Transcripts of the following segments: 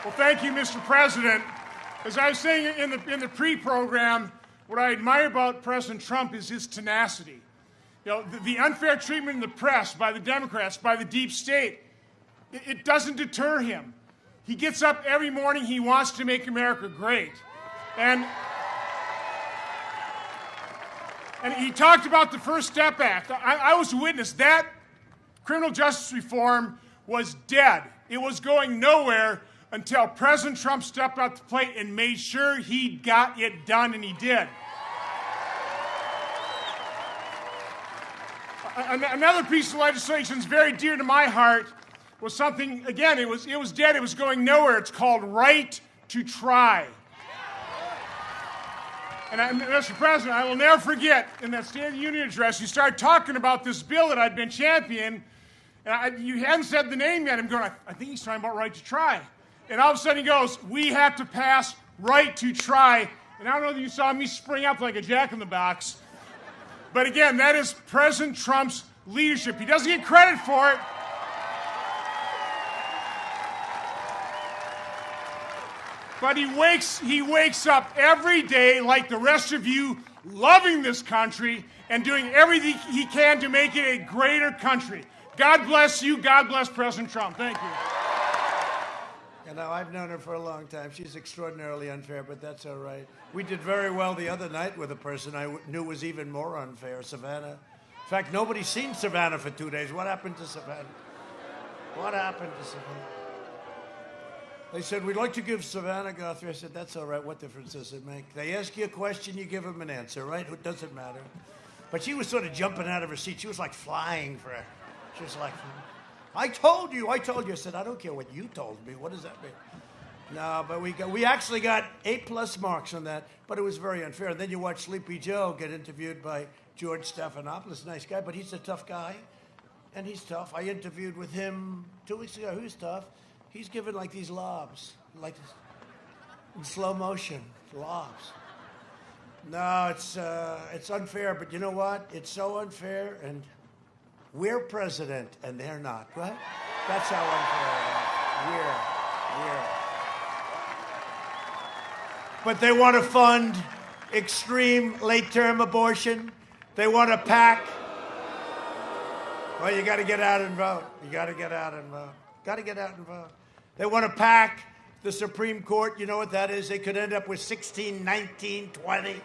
Well, thank you, Mr. President. As I was saying in the pre-program, what I admire about President Trump is his tenacity. You know, the unfair treatment in the press by the Democrats, by the deep state, it doesn't deter him. He gets up every morning, he wants to make America great. And he talked about the First Step Act. I was a witness. That criminal justice reform was dead. It was going nowhere until President Trump stepped up to the plate and made sure he got it done, and he did. Another piece of legislation that's very dear to my heart was something, again, it was dead, it was going nowhere. It's called right to try. And Mr. President, I will never forget, in that State of the Union address, you started talking about this bill that I'd been championing, and you hadn't said the name yet. I'm going, I think he's talking about right to try. And all of a sudden he goes, we have to pass right to try. And I don't know if you saw me spring up like a jack-in-the-box. But again, that is President Trump's leadership. He doesn't get credit for it. But he wakes up every day like the rest of you, loving this country and doing everything he can to make it a greater country. God bless you. God bless President Trump. Thank you. You know, I've known her for a long time. She's extraordinarily unfair, but that's all right. We did very well the other night with a person I knew was even more unfair, Savannah. In fact, nobody's seen Savannah for 2 days. What happened to Savannah? What happened to Savannah? They said, we'd like to give Savannah Guthrie. I said, that's all right. What difference does it make? They ask you a question, you give them an answer, right? It doesn't matter. But she was sort of jumping out of her seat. She was like flying for her. She was like, I told you. I said, I don't care what you told me. What does that mean? No, but we actually got 8+ marks on that, but it was very unfair. And then you watch Sleepy Joe get interviewed by George Stephanopoulos, nice guy, but he's a tough guy, and he's tough. I interviewed with him 2 weeks ago. Who's tough? He's given like these lobs, like this, in slow motion, lobs. No, it's unfair, but you know what? It's so unfair, and we're president, and they're not, right? That's how unfair it is. We're. But they want to fund extreme late-term abortion. They want to pack. Well, you got to get out and vote. You got to get out and vote. Got to get out and vote. They want to pack the Supreme Court. You know what that is? They could end up with 16, 19, 20.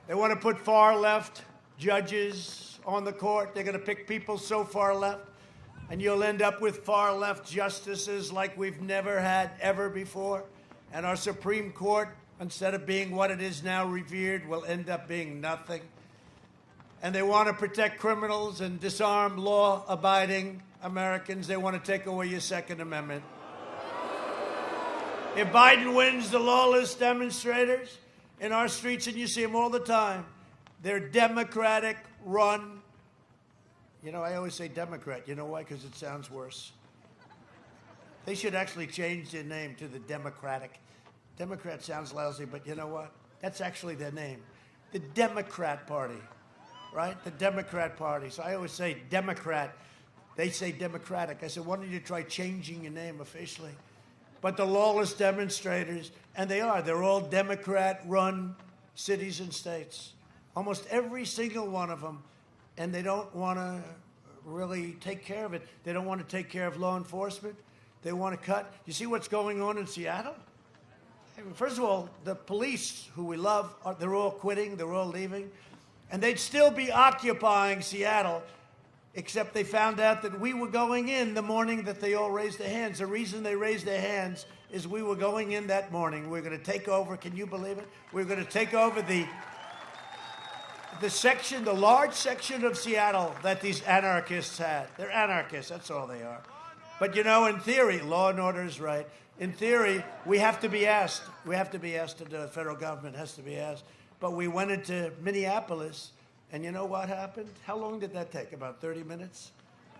They want to put far-left judges on the court. They're going to pick people so far left, and you'll end up with far-left justices like we've never had ever before. And our Supreme Court, instead of being what it is now, revered, will end up being nothing. And they want to protect criminals and disarm law-abiding Americans. They want to take away your Second Amendment. If Biden wins, the lawless demonstrators in our streets, and you see them all the time, they're Democratic run. You know, I always say Democrat. You know why? Because it sounds worse. They should actually change their name to the Democratic. Democrat sounds lousy, but you know what? That's actually their name. The Democrat Party, right? The Democrat Party. So I always say Democrat. They say Democratic. I said, why don't you try changing your name officially? But the lawless demonstrators, and they're all Democrat-run cities and states. Almost every single one of them. And they don't want to really take care of it. They don't want to take care of law enforcement. They want to cut. You see what's going on in Seattle? First of all, the police, who we love, they're all quitting. They're all leaving. And they'd still be occupying Seattle, except they found out that we were going in the morning that they all raised their hands. The reason they raised their hands is we were going in that morning. We're going to take over. Can you believe it? We're going to take over the large section of Seattle that these anarchists had. They're anarchists. That's all they are. But, you know, in theory, law and order is right. In theory, we have to be asked. We have to be asked to do it. The federal government has to be asked. But we went into Minneapolis, and you know what happened? How long did that take? About 30 minutes?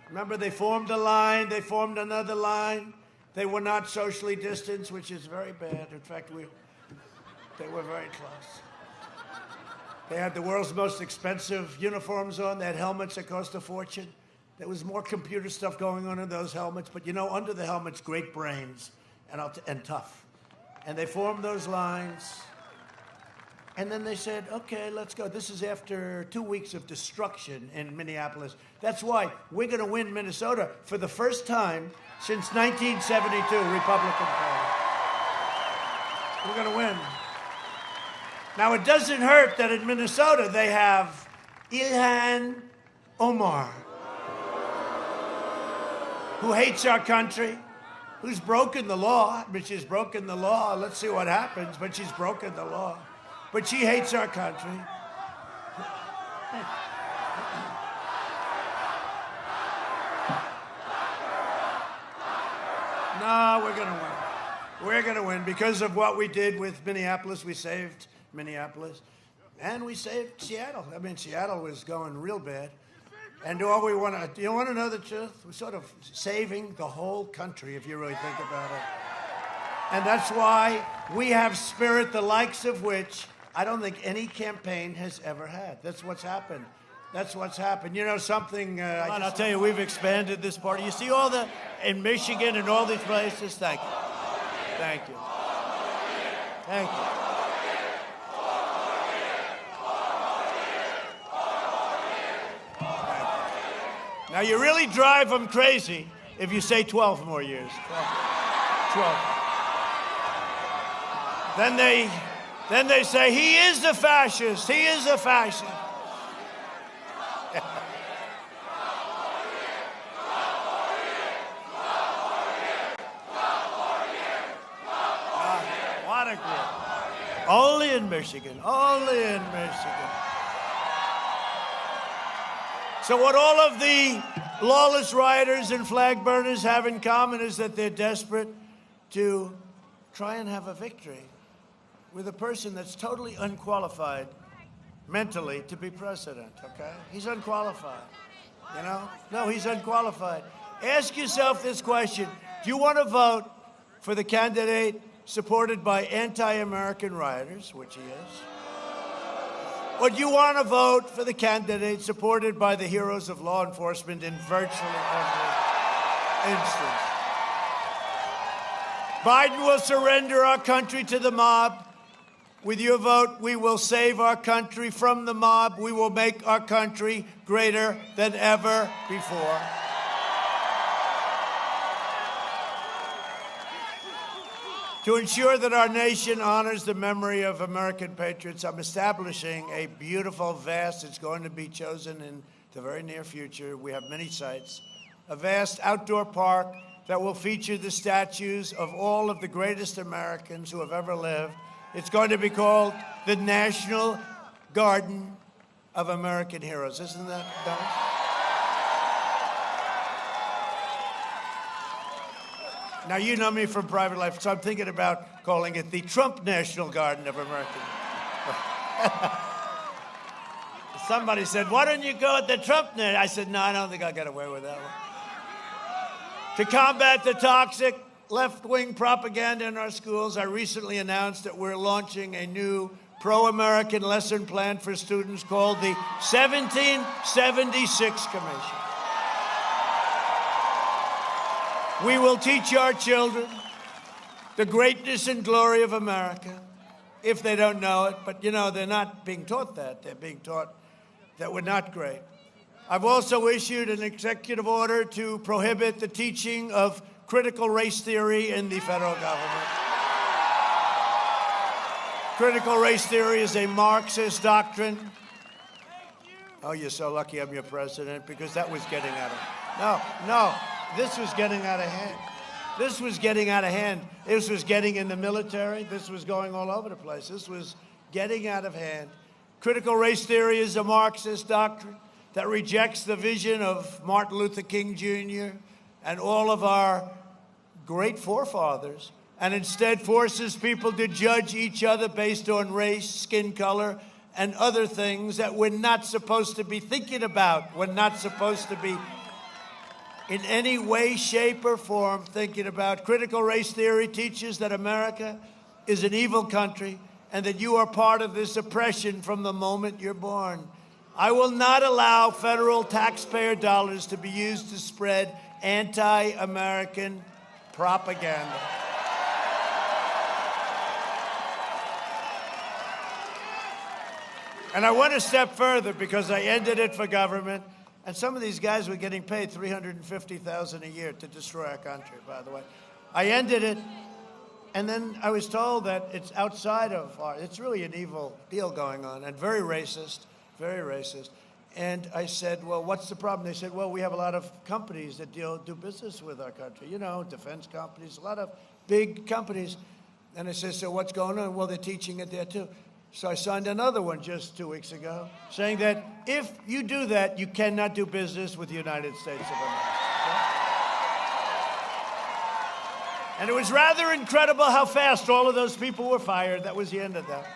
Remember, they formed a line. They formed another line. They were not socially distanced, which is very bad. In fact, they were very close. They had the world's most expensive uniforms on. They had helmets that cost a fortune. There was more computer stuff going on in those helmets, but you know, under the helmets, great brains and tough. And they formed those lines. And then they said, okay, let's go. This is after 2 weeks of destruction in Minneapolis. That's why we're going to win Minnesota for the first time since 1972, Republican Party. We're going to win. Now, it doesn't hurt that in Minnesota they have Ilhan Omar, who hates our country, who's broken the law. But she's broken the law. Let's see what happens, but she's broken the law. But she hates our country. No, we're going to win. We're going to win because of what we did with Minneapolis. We saved Minneapolis. And we saved Seattle. I mean, Seattle was going real bad. And do you want to know the truth? We're sort of saving the whole country, if you really think about it. And that's why we have spirit, the likes of which I don't think any campaign has ever had. That's what's happened. That's what's happened. You know something? I'll tell you, we've expanded this party. You see all the, in Michigan and all these places? Thank you. Thank you. Thank you. Now, you really drive them crazy if you say 12 more years. 12. Then they say, he is a fascist. He is a fascist. What a group. Only in Michigan. Only in Michigan. So what all of the lawless rioters and flag burners have in common is that they're desperate to try and have a victory with a person that's totally unqualified mentally to be president, okay? He's unqualified, you know? No, he's unqualified. Ask yourself this question. Do you want to vote for the candidate supported by anti-American rioters, which he is? Or do you want to vote for the candidate supported by the heroes of law enforcement in virtually every instance? Biden will surrender our country to the mob. With your vote, we will save our country from the mob. We will make our country greater than ever before. To ensure that our nation honors the memory of American patriots, I'm establishing a beautiful, vast, it's going to be chosen in the very near future. We have many sites. A vast outdoor park that will feature the statues of all of the greatest Americans who have ever lived. It's going to be called the National Garden of American Heroes. Isn't that nice? Now, you know me from private life, so I'm thinking about calling it the Trump National Garden of American. Somebody said, why don't you go with the Trump National? I said, no, I don't think I'll get away with that one. To combat the toxic left-wing propaganda in our schools, I recently announced that we're launching a new pro-American lesson plan for students called the 1776 Commission. We will teach our children the greatness and glory of America, if they don't know it. But, you know, they're not being taught that. They're being taught that we're not great. I've also issued an executive order to prohibit the teaching of critical race theory in the federal government. Critical race theory is a Marxist doctrine. Oh, you're so lucky I'm your president, because that was getting out of... No. This was getting out of hand. This was getting out of hand. This was getting in the military. This was going all over the place. This was getting out of hand. Critical race theory is a Marxist doctrine that rejects the vision of Martin Luther King Jr. and all of our great forefathers, and instead forces people to judge each other based on race, skin color, and other things that we're not supposed to be thinking about. We're not supposed to be in any way, shape, or form thinking about. Critical race theory teaches that America is an evil country and that you are part of this oppression from the moment you're born. I will not allow federal taxpayer dollars to be used to spread anti-American propaganda. And I went a step further because I ended it for government. And some of these guys were getting paid $350,000 a year to destroy our country, by the way. I ended it, and then I was told that it's outside of it's really an evil deal going on, and very racist, very racist. And I said, well, what's the problem? They said, well, we have a lot of companies that do business with our country, you know, defense companies, a lot of big companies. And I said, so what's going on? Well, they're teaching it there, too. So I signed another one just 2 weeks ago, saying that if you do that, you cannot do business with the United States of America. And it was rather incredible how fast all of those people were fired. That was the end of that.